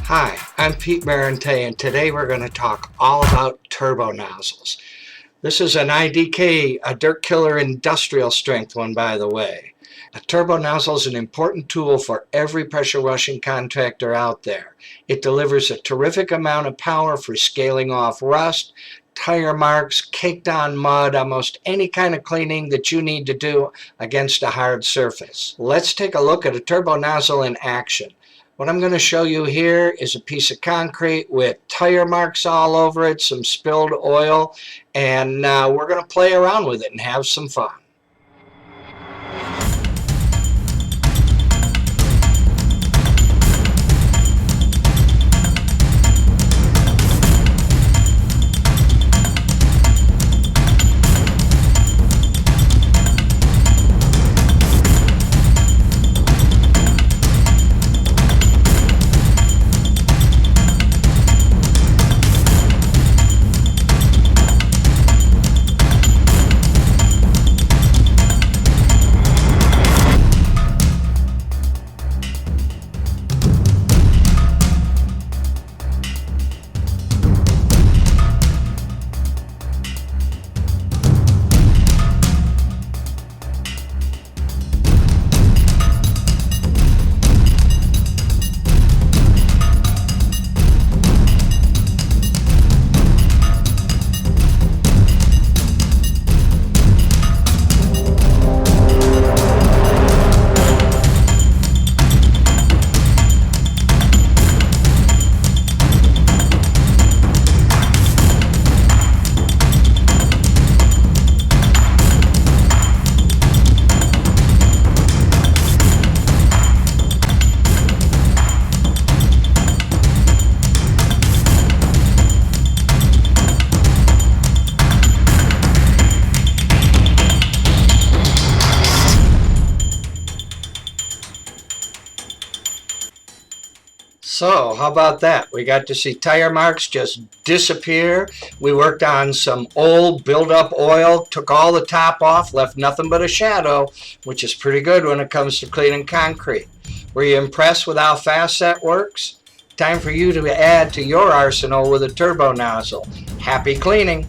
Hi, I'm Pete Marente, and today we're going to talk all about turbo nozzles. This is an IDK, a dirt killer industrial strength one, by the way. A turbo nozzle is an important tool for every pressure washing contractor out there. It delivers a terrific amount of power for scaling off rust, tire marks, caked on mud, almost any kind of cleaning that you need to do against a hard surface. Let's take a look at a turbo nozzle in action. What I'm going to show you here is a piece of concrete with tire marks all over it, some spilled oil, and we're going to play around with it and have some fun. So, how about that? We got to see tire marks just disappear. We worked on some old build-up oil, took all the top off, left nothing but a shadow, which is pretty good when it comes to cleaning concrete. Were you impressed with how fast that works? Time for you to add to your arsenal with a turbo nozzle. Happy cleaning!